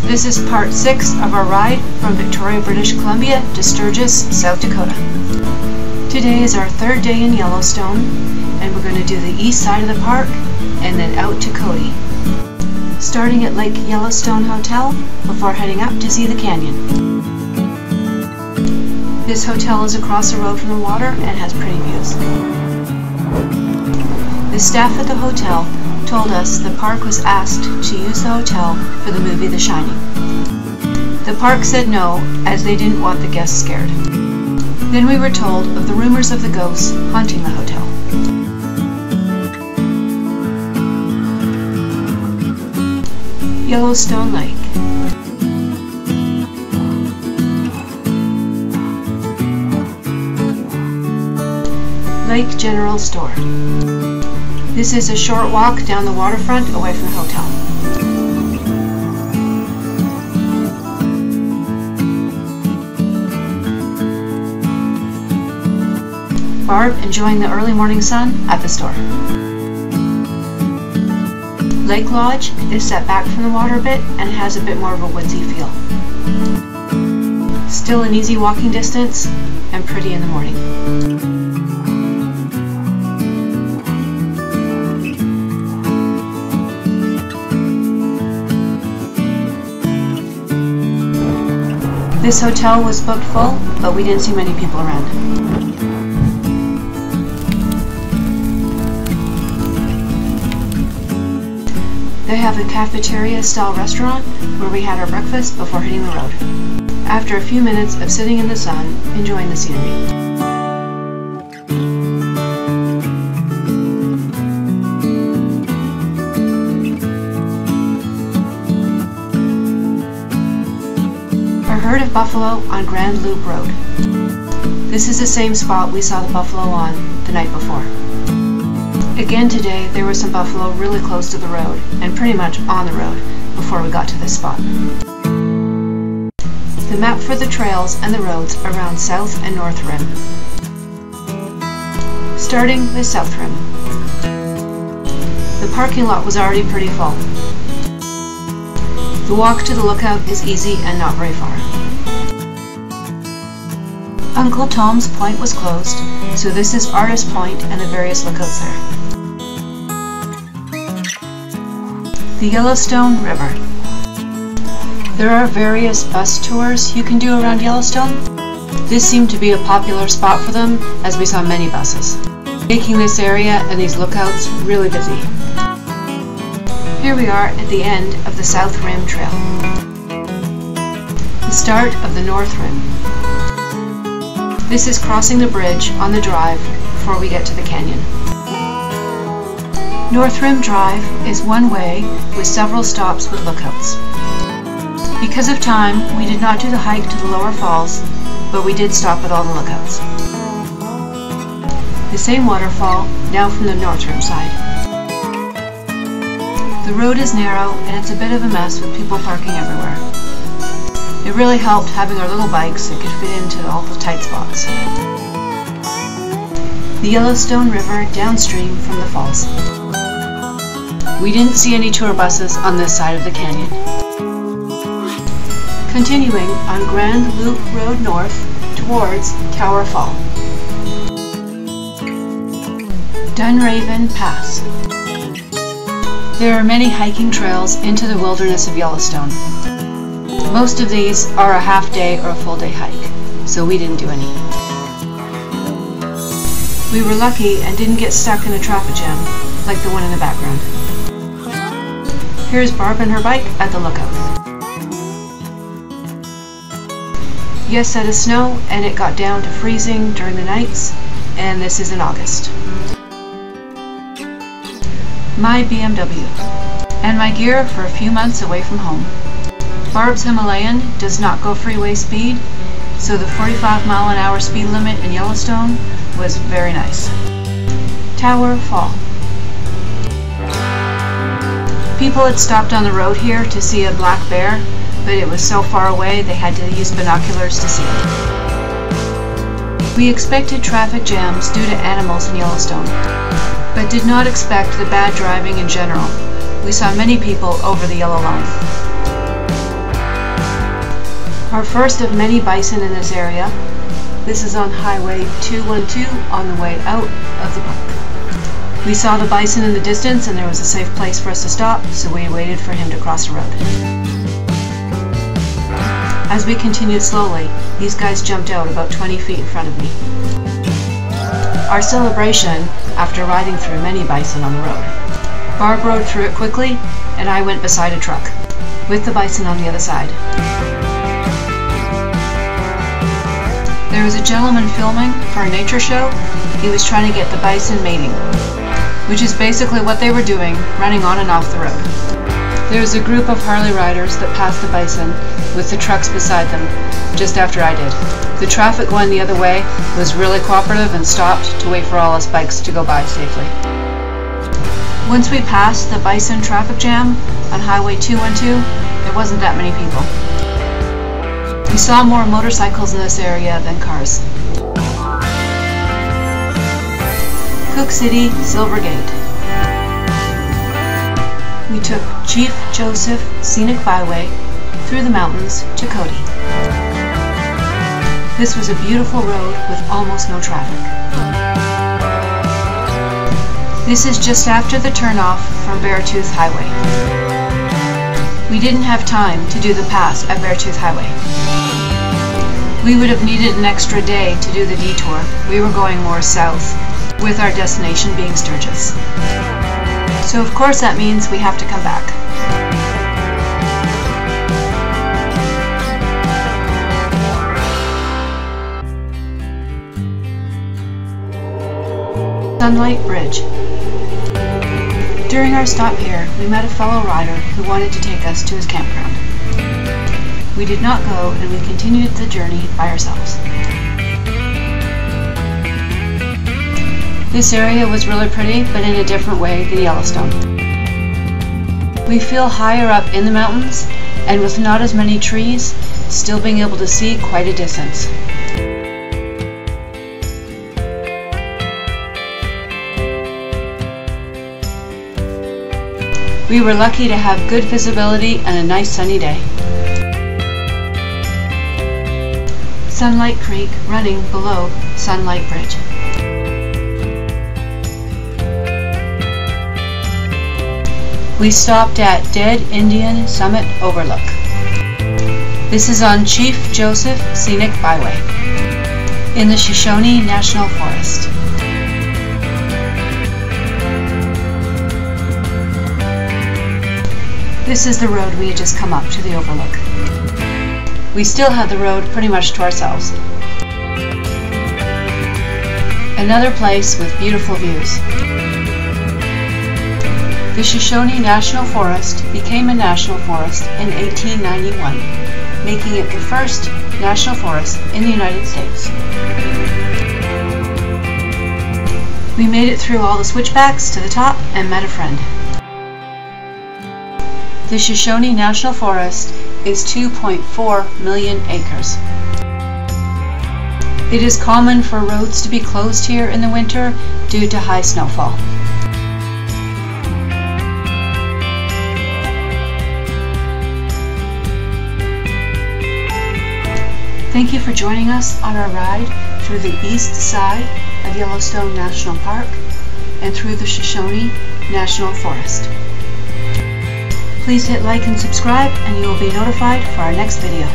This is part 6 of our ride from Victoria, British Columbia to Sturgis, South Dakota. Today is our 3rd day in Yellowstone, and we're going to do the east side of the park and then out to Cody, starting at Lake Yellowstone Hotel before heading up to see the canyon. This hotel is across the road from the water and has pretty views. The staff at the hotel told us the park was asked to use the hotel for the movie The Shining. The park said no, as they didn't want the guests scared. Then we were told of the rumors of the ghosts haunting the hotel. Yellowstone Lake. Lake General Store. This is a short walk down the waterfront away from the hotel. Barb enjoying the early morning sun at the store. Lake Lodge is set back from the water a bit and has a bit more of a woodsy feel. Still an easy walking distance and pretty in the morning. This hotel was booked full, but we didn't see many people around. They have a cafeteria-style restaurant where we had our breakfast before hitting the road, after a few minutes of sitting in the sun, enjoying the scenery. A herd of buffalo on Grand Loop Road. This is the same spot we saw the buffalo on the night before. Again today, there were some buffalo really close to the road and pretty much on the road before we got to this spot. The map for the trails and the roads around South and North Rim. Starting with South Rim. The parking lot was already pretty full. The walk to the lookout is easy and not very far. Uncle Tom's Point was closed, so this is Artist Point and the various lookouts there. The Yellowstone River. There are various bus tours you can do around Yellowstone. This seemed to be a popular spot for them, as we saw many buses, making this area and these lookouts really busy. Here we are at the end of the South Rim Trail. The start of the North Rim. This is crossing the bridge on the drive before we get to the canyon. North Rim Drive is one way with several stops with lookouts. Because of time, we did not do the hike to the lower falls, but we did stop at all the lookouts. The same waterfall, now from the North Rim side. The road is narrow and it's a bit of a mess with people parking everywhere. It really helped having our little bikes that could fit into all the tight spots. The Yellowstone River downstream from the falls. We didn't see any tour buses on this side of the canyon. Continuing on Grand Loop Road North towards Tower Fall. Dunraven Pass. There are many hiking trails into the wilderness of Yellowstone. Most of these are a half-day or a full-day hike, so we didn't do any. We were lucky and didn't get stuck in a traffic jam like the one in the background. Here's Barb and her bike at the lookout. Yes, set of snow, and it got down to freezing during the nights, and this is in August. My BMW, and my gear for a few months away from home. Barb's Himalayan does not go freeway speed, so the 45-mile-an-hour speed limit in Yellowstone was very nice. Tower Fall. People had stopped on the road here to see a black bear, but it was so far away they had to use binoculars to see it. We expected traffic jams due to animals in Yellowstone, but did not expect the bad driving in general. We saw many people over the yellow line. Our first of many bison in this area. This is on Highway 212 on the way out of the park. We saw the bison in the distance and there was a safe place for us to stop, so we waited for him to cross the road. As we continued slowly, these guys jumped out about 20 feet in front of me. Our celebration after riding through many bison on the road. Barb rode through it quickly and I went beside a truck, with the bison on the other side. There was a gentleman filming for a nature show. He was trying to get the bison mating, which is basically what they were doing, running on and off the road. There was a group of Harley riders that passed the bison with the trucks beside them just after I did. The traffic going the other way was really cooperative and stopped to wait for all us bikes to go by safely. Once we passed the bison traffic jam on Highway 212, there wasn't that many people. We saw more motorcycles in this area than cars. Cook City, Silver Gate. We took Chief Joseph Scenic Byway through the mountains to Cody. This was a beautiful road with almost no traffic. This is just after the turnoff from Beartooth Highway. We didn't have time to do the pass at Beartooth Highway. We would have needed an extra day to do the detour. We were going more south, with our destination being Sturgis. So of course that means we have to come back. Sunlight Bridge. During our stop here, we met a fellow rider who wanted to take us to his campground. We did not go and we continued the journey by ourselves. This area was really pretty, but in a different way than Yellowstone. We feel higher up in the mountains, and with not as many trees, still being able to see quite a distance. We were lucky to have good visibility and a nice sunny day. Sunlight Creek running below Sunlight Bridge. We stopped at Dead Indian Summit Overlook. This is on Chief Joseph Scenic Byway in the Shoshone National Forest. This is the road we had just come up to the overlook. We still had the road pretty much to ourselves. Another place with beautiful views. The Shoshone National Forest became a national forest in 1891, making it the first national forest in the United States. We made it through all the switchbacks to the top and met a friend. The Shoshone National Forest is 2.4 million acres. It is common for roads to be closed here in the winter due to high snowfall. Thank you for joining us on our ride through the east side of Yellowstone National Park and through the Shoshone National Forest. Please hit like and subscribe and you will be notified for our next video.